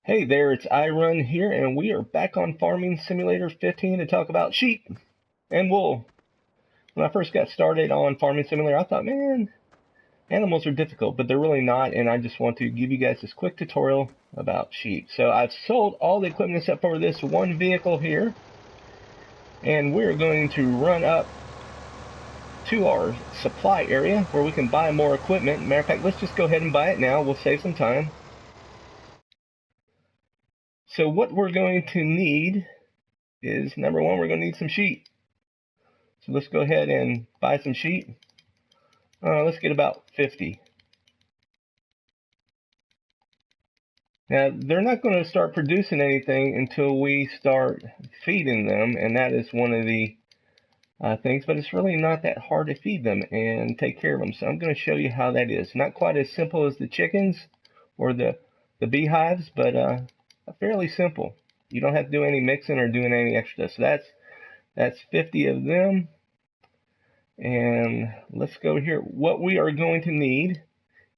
Hey there, it's iRun here, and we are back on Farming Simulator 15 to talk about sheep and wool. When I first got started on Farming Simulator, I thought, man, animals are difficult, but they're really not, and I just want to give you guys this quick tutorial about sheep. So I've sold all the equipment except for this one vehicle here, and we're going to run up to our supply area where we can buy more equipment. Matter of fact, let's just go ahead and buy it now. We'll save some time. So what we're going to need is, number one, we're going to need some sheep. So let's go ahead and buy some sheep. Let's get about 50. Now, they're not going to start producing anything until we start feeding them, and that is one of the things, but it's really not that hard to feed them and take care of them. So I'm going to show you how that is. Not quite as simple as the chickens or the beehives, but fairly simple. You don't have to do any mixing or doing any extra. So that's 50 of them. And let's go here. What we are going to need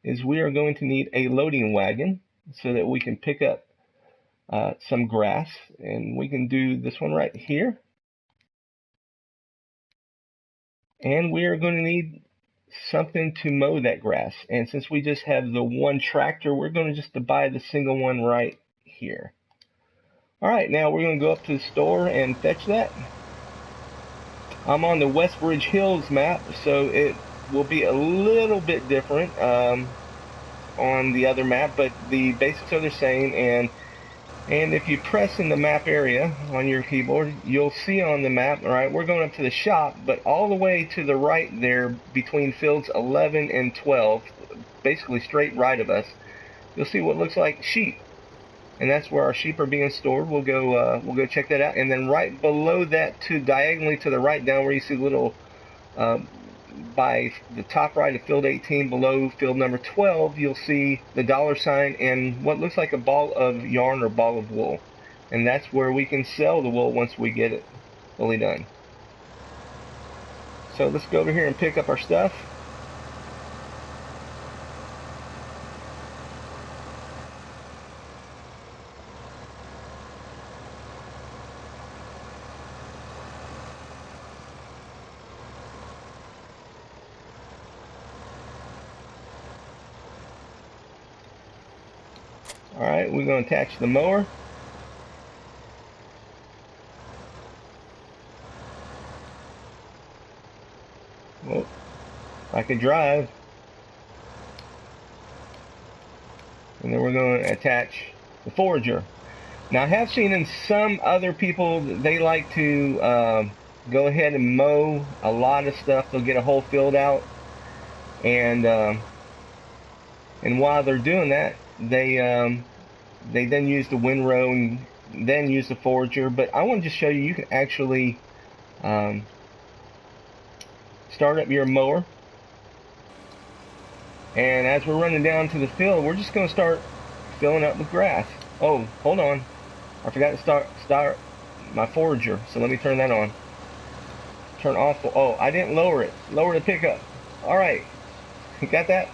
is we are going to need a loading wagon so that we can pick up some grass, and we can do this one right here. And we are going to need something to mow that grass. And since we just have the one tractor, we're going to just buy the single one right here. All right, now we're going to go up to the store and fetch that. I'm on the Westbridge Hills map, so it will be a little bit different on the other map, but the basics are the same. And if you press in the map area on your keyboard, you'll see on the map, all right, we're going up to the shop, but all the way to the right there between fields 11 and 12, basically straight right of us, you'll see what looks like sheep. And that's where our sheep are being stored. We'll go check that out. And then right below that, diagonally to the right, down where you see the little by the top right of field 18 below field number 12, you'll see the $sign and what looks like a ball of yarn or ball of wool. And that's where we can sell the wool once we get it fully done. So let's go over here and pick up our stuff. Alright, we're going to attach the mower. Well, I can drive. And then we're going to attach the forager. Now, I have seen in some other people, they like to go ahead and mow a lot of stuff. They'll get a whole field out. And while they're doing that, they then use the windrow and then use the forager. But I want to just show you, you can actually start up your mower, and as we're running down to the field, we're just going to start filling up with grass. Oh, hold on, I forgot to start my forager, so let me turn that on. Turn off. Oh, I didn't lower it. Lower the pickup. All right, you got that?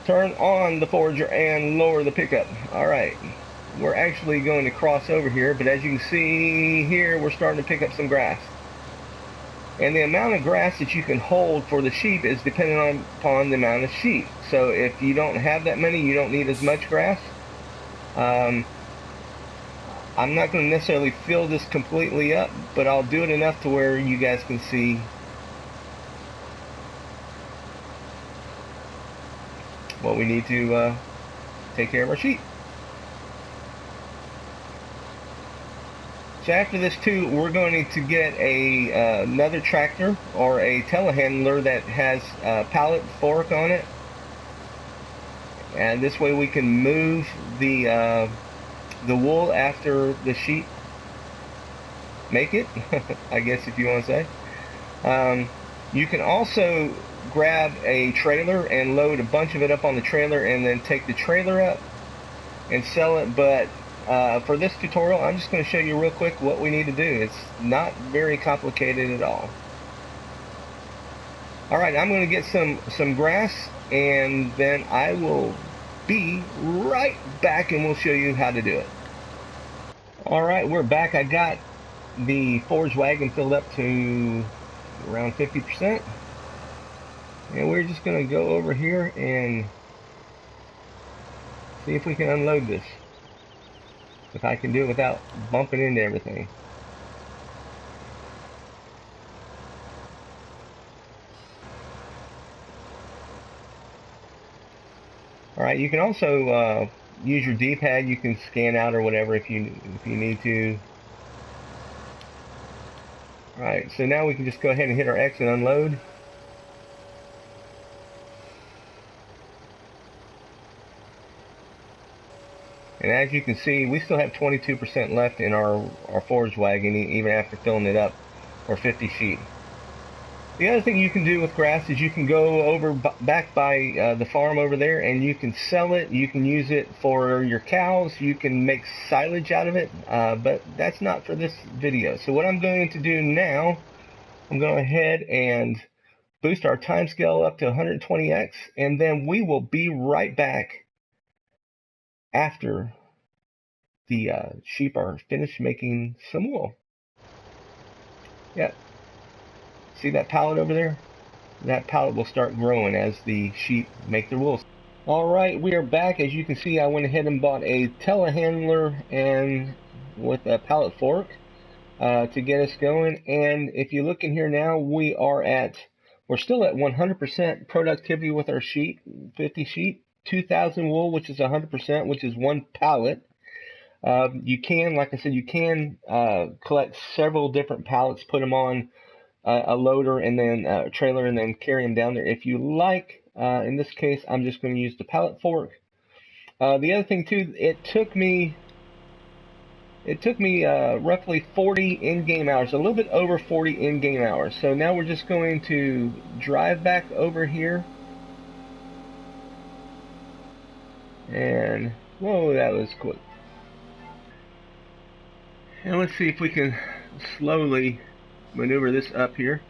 Turn on the forager and lower the pickup. All right, we're actually going to cross over here, but as you can see here, we're starting to pick up some grass. And the amount of grass that you can hold for the sheep is dependent upon the amount of sheep. So if you don't have that many, you don't need as much grass. I'm not going to necessarily fill this completely up, but I'll do it enough to where you guys can see what we need to take care of our sheep. So after this too, we're going to get another tractor or a telehandler that has a pallet fork on it, and this way we can move the wool after the sheep make it, I guess, if you want to say. You can also grab a trailer and load a bunch of it up on the trailer and then take the trailer up and sell it, but for this tutorial, I'm just going to show you real quick what we need to do. It's not very complicated at all. Alright, I'm going to get some grass, and then I will be right back and we'll show you how to do it. Alright, we're back. I got the forage wagon filled up to around 50%. And we're just going to go over here and see if we can unload this. If I can do it without bumping into everything. Alright, you can also use your D-pad. You can scan out or whatever if you need to. Alright, so now we can just go ahead and hit our X and unload. And as you can see, we still have 22% left in our forage wagon, even after filling it up, or 50 sheep. The other thing you can do with grass is you can go over back by the farm over there and you can sell it. You can use it for your cows. You can make silage out of it, but that's not for this video. So what I'm going to do now, I'm going ahead and boost our time scale up to 120x, and then we will be right back after the sheep are finished making some wool. Yeah. See that pallet over there? That pallet will start growing as the sheep make their wool. Alright, we are back. As you can see, I went ahead and bought a telehandler and with a pallet fork to get us going. And if you look in here now, we're still at 100% productivity with our sheep, 50 sheep, 2,000 wool, which is 100%, which is one pallet. You can, like I said, you can collect several different pallets, put them on a loader and then a trailer and then carry them down there if you like. In this case, I'm just going to use the pallet fork. The other thing too, it took me roughly 40 in-game hours, a little bit over 40 in-game hours. So now we're just going to drive back over here. And whoa, that was quick. And let's see if we can slowly maneuver this up here.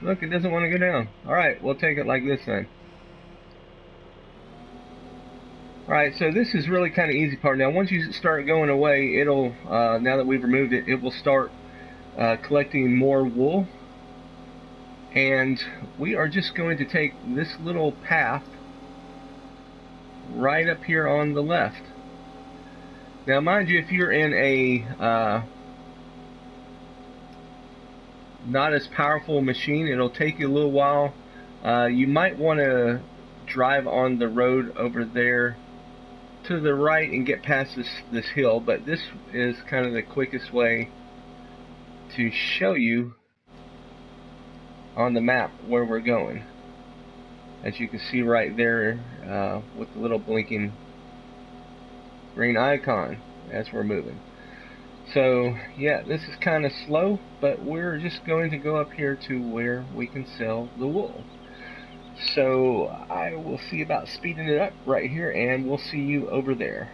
Look, it doesn't want to go down. Alright, we'll take it like this then. Alright, so this is really kind of easy part. Now once you start going away, it'll, now that we've removed it, it will start collecting more wool. And we are just going to take this little path right up here on the left. Now mind you, if you're in a not as powerful machine, it'll take you a little while. You might want to drive on the road over there to the right and get past this hill, but this is kind of the quickest way to show you on the map where we're going. As you can see right there with the little blinking green icon as we're moving. So yeah, this is kind of slow, but we're just going to go up here to where we can sell the wool. So I will see about speeding it up right here, and we'll see you over there.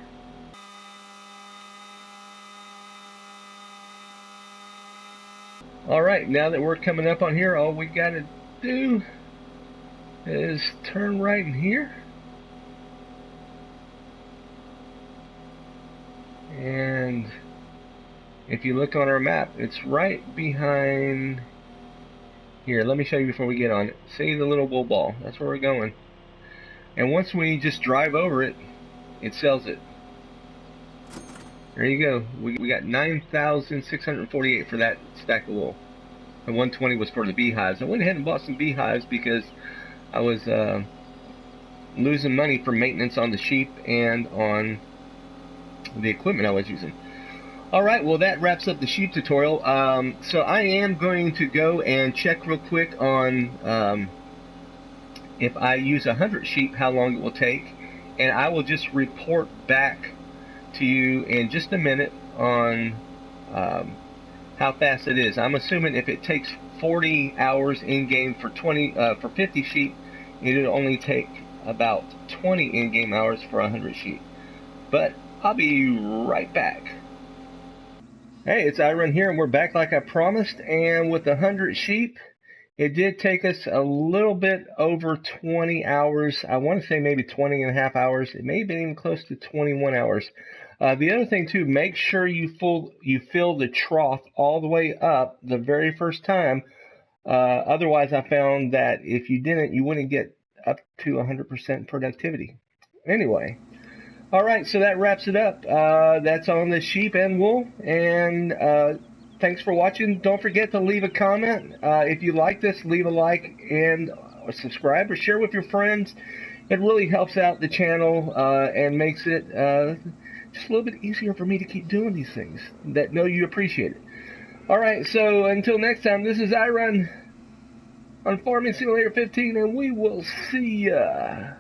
Alright, now that we're coming up on here, all we gotta do is turn right in here. And if you look on our map, it's right behind here. Let me show you before we get on it. See the little wool ball? That's where we're going. And once we just drive over it, it sells it. There you go. We got 9,648 for that stack of wool. The 120 was for the beehives. I went ahead and bought some beehives because I was losing money for maintenance on the sheep and on the equipment I was using. Alright, well that wraps up the sheep tutorial. So I am going to go and check real quick on if I use 100 sheep, how long it will take. And I will just report back to you in just a minute on how fast it is. I'm assuming if it takes 40 hours in game for 50 sheep. It'd only take about 20 in-game hours for 100 sheep. But I'll be right back. Hey, it's iRun here, and we're back like I promised. And with 100 sheep, it did take us a little bit over 20 hours. I want to say maybe 20 and a half hours. It may have been even close to 21 hours. The other thing, too, make sure you fill the trough all the way up the very first time. Otherwise, I found that if you didn't, you wouldn't get up to 100% productivity. Anyway. All right, so that wraps it up. That's on the sheep and wool. And thanks for watching. Don't forget to leave a comment. If you like this, leave a like and subscribe or share with your friends. It really helps out the channel and makes it just a little bit easier for me to keep doing these things that know you appreciate it. All right, so until next time, this is iRun on Farming Simulator 15, and we will see ya.